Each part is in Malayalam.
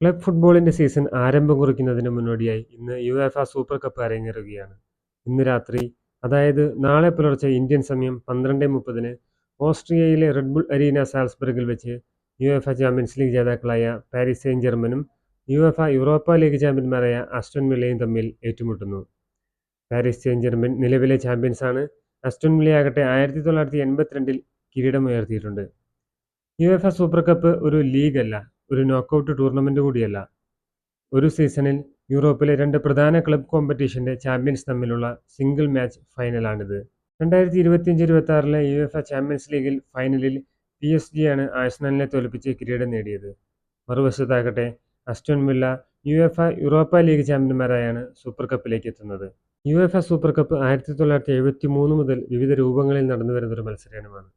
ക്ലബ് ഫുട്ബോളിന്റെ സീസൺ ആരംഭം കുറിക്കുന്നതിന് മുന്നോടിയായി ഇന്ന് യുവേഫ സൂപ്പർ കപ്പ് അരങ്ങേറുകയാണ്. ഇന്ന് രാത്രി, അതായത് നാളെ പുലർച്ചെ ഇന്ത്യൻ സമയം 12:30-ന് ഓസ്ട്രിയയിലെ റെഡ് ബുൾ അരീന സാൽസ്ബർഗിൽ വെച്ച് യുവേഫ ചാമ്പ്യൻസ് ലീഗ് ജേതാക്കളായ പാരീസ് സെയിന്റ് ജർമ്മനും യുവേഫ യൂറോപ്പ ലീഗ് ചാമ്പ്യന്മാരായ ആസ്റ്റൺ വില്ലയും തമ്മിൽ ഏറ്റുമുട്ടുന്നു. പാരീസ് സെയിന്റ് ജർമ്മൻ നിലവിലെ ചാമ്പ്യൻസാണ്. ആസ്റ്റൺ വില്ലയാകട്ടെ 1982-ൽ കിരീടമുയർത്തിയിട്ടുണ്ട്. യുവേഫ സൂപ്പർ കപ്പ് ഒരു ലീഗല്ല, ഒരു നോക്കൌട്ട് ടൂർണമെന്റ് കൂടിയല്ല. ഒരു സീസണിൽ യൂറോപ്പിലെ 2 പ്രധാന ക്ലബ് കോമ്പറ്റീഷന്റെ ചാമ്പ്യൻസ് തമ്മിലുള്ള സിംഗിൾ മാച്ച് ഫൈനലാണിത്. 2025-26 യുവേഫ ചാമ്പ്യൻസ് ലീഗിൽ ഫൈനലിൽ PSG ആണ് ആഴ്സണലിനെ തോൽപ്പിച്ച് കിരീടം നേടിയത്. മറുവശത്താകട്ടെ Aston Villa UEFA Europa League ചാമ്പ്യന്മാരായാണ് സൂപ്പർ കപ്പിലേക്ക് എത്തുന്നത്. യുവേഫ സൂപ്പർ കപ്പ് 1973 മുതൽ വിവിധ രൂപങ്ങളിൽ നടന്നുവരുന്നൊരു മത്സരമാണ്.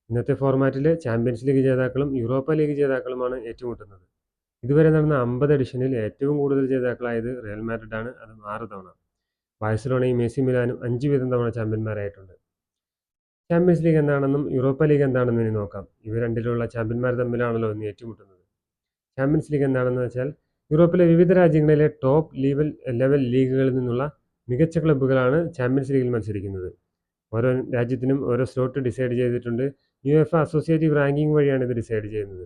ഇന്നത്തെ ഫോർമാറ്റിൽ ചാമ്പ്യൻസ് ലീഗ് ജേതാക്കളും യൂറോപ്പ ലീഗ് ജേതാക്കളുമാണ് ഏറ്റുമുട്ടുന്നത്. ഇതുവരെ നടന്ന 50 എഡിഷനിൽ ഏറ്റവും കൂടുതൽ ജേതാക്കളായത് റയൽ മാഡ്രിഡാണ്, അത് 6 തവണ. ബാഴ്സലോണയും എസി മിലാനും 5 വീതം തവണ ചാമ്പ്യന്മാരായിട്ടുണ്ട്. ചാമ്പ്യൻസ് ലീഗ് എന്താണെന്നും യൂറോപ്പ ലീഗ് എന്താണെന്നും ഇനി നോക്കാം. ഇവ രണ്ടിലുള്ള ചാമ്പ്യന്മാർ തമ്മിലാണല്ലോ ഇന്ന് ഏറ്റുമുട്ടുന്നത്. ചാമ്പ്യൻസ് ലീഗ് എന്താണെന്ന് വെച്ചാൽ യൂറോപ്പിലെ വിവിധ രാജ്യങ്ങളിലെ ടോപ്പ് ലെവൽ ലീഗുകളിൽ നിന്നുള്ള മികച്ച ക്ലബ്ബുകളാണ് ചാമ്പ്യൻസ് ലീഗിൽ മത്സരിക്കുന്നത്. ഓരോ രാജ്യത്തിനും ഓരോ സ്ലോട്ട് ഡിസൈഡ് ചെയ്തിട്ടുണ്ട്. യുവേഫ അസോസിയേറ്റീവ് റാങ്കിംഗ് വഴിയാണ് ഇത് ഡിസൈഡ് ചെയ്യുന്നത്.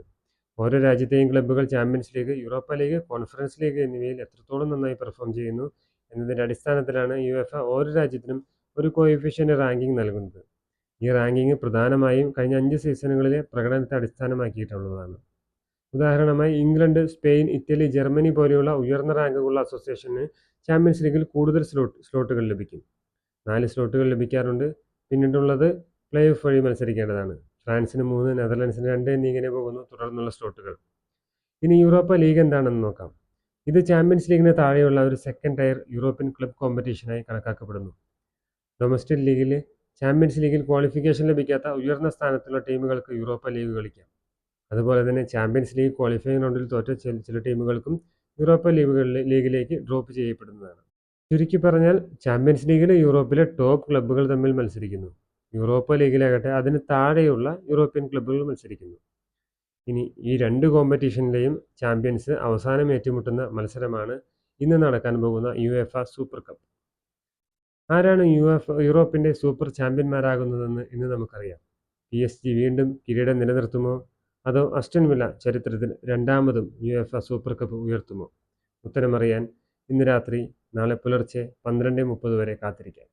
ഓരോ രാജ്യത്തെയും ക്ലബ്ബുകൾ champions league, Europa league, conference league എന്നിവയിൽ എത്രത്തോളം നന്നായി പെർഫോം ചെയ്യുന്നു എന്നതിൻ്റെ അടിസ്ഥാനത്തിലാണ് യുവേഫ ഓരോ രാജ്യത്തിനും ഒരു കോഎഫിഷ്യന്റ് റാങ്കിംഗ് നൽകുന്നത്. ഈ റാങ്കിംഗ് പ്രധാനമായും കഴിഞ്ഞ 5 സീസണുകളിലെ പ്രകടനത്തെ അടിസ്ഥാനമാക്കിയിട്ടുള്ളതാണ്. ഉദാഹരണമായി ഇംഗ്ലണ്ട്, സ്പെയിൻ, ഇറ്റലി, ജർമ്മനി പോലെയുള്ള ഉയർന്ന റാങ്കുള്ള അസോസിയേഷന് ചാമ്പ്യൻസ് ലീഗിൽ കൂടുതൽ സ്ലോട്ടുകൾ ലഭിക്കും. 4 സ്ലോട്ടുകൾ ലഭിക്കാറുണ്ട്. പിന്നീടുള്ളത് പ്ലേ ഓഫ് വഴി മത്സരിക്കേണ്ടതാണ്. ഫ്രാൻസിന് 3, നെതർലൻഡ്സിന് 2 എന്നിങ്ങനെ പോകുന്നു തുടർന്നുള്ള സ്ലോട്ടുകൾ. ഇനി യൂറോപ്പ ലീഗ് എന്താണെന്ന് നോക്കാം. ഇത് ചാമ്പ്യൻസ് ലീഗിന് താഴെയുള്ള ഒരു സെക്കൻഡ് ടയർ യൂറോപ്യൻ ക്ലബ് കോമ്പറ്റീഷനായി കണക്കാക്കപ്പെടുന്നു. ഡൊമസ്റ്റിക് ലീഗിൽ ചാമ്പ്യൻസ് ലീഗിൽ ക്വാളിഫിക്കേഷൻ ലഭിക്കാത്ത ഉയർന്ന സ്ഥാനത്തുള്ള ടീമുകൾക്ക് യൂറോപ്പ ലീഗ് കളിക്കാം. അതുപോലെ തന്നെ ചാമ്പ്യൻസ് ലീഗ് ക്വാളിഫയിങ് റൗണ്ടിൽ തോറ്റ ചില ടീമുകൾക്കും യൂറോപ്പ ലീഗിലേക്ക് ഡ്രോപ്പ് ചെയ്യപ്പെടുന്നതാണ്. ചുരുക്കി പറഞ്ഞാൽ ചാമ്പ്യൻസ് ലീഗിൽ യൂറോപ്പിലെ ടോപ്പ് ക്ലബ്ബുകൾ തമ്മിൽ മത്സരിക്കുന്നു. യൂറോപ്പ ലീഗിലാകട്ടെ അതിന് താഴെയുള്ള യൂറോപ്യൻ ക്ലബ്ബുകൾ മത്സരിക്കുന്നു. ഇനി ഈ 2 കോമ്പറ്റീഷനിലെയും ചാമ്പ്യൻസ് അവസാനം ഏറ്റുമുട്ടുന്ന മത്സരമാണ് ഇന്ന് നടക്കാൻ പോകുന്ന യുവേഫ സൂപ്പർ കപ്പ്. ആരാണ് യൂറോപ്പിന്റെ സൂപ്പർ ചാമ്പ്യന്മാരാകുന്നതെന്ന് ഇന്ന് നമുക്കറിയാം. PSG വീണ്ടും കിരീടം നിലനിർത്തുമോ, അതോ ആസ്റ്റൺ വില്ല ചരിത്രത്തിൽ 2ാമതും യുവേഫ സൂപ്പർ കപ്പ് ഉയർത്തുമോ? ഉത്തരമറിയാൻ ഇന്ന് രാത്രി, നാളെ പുലർച്ചെ 12:30 വരെ കാത്തിരിക്കാം.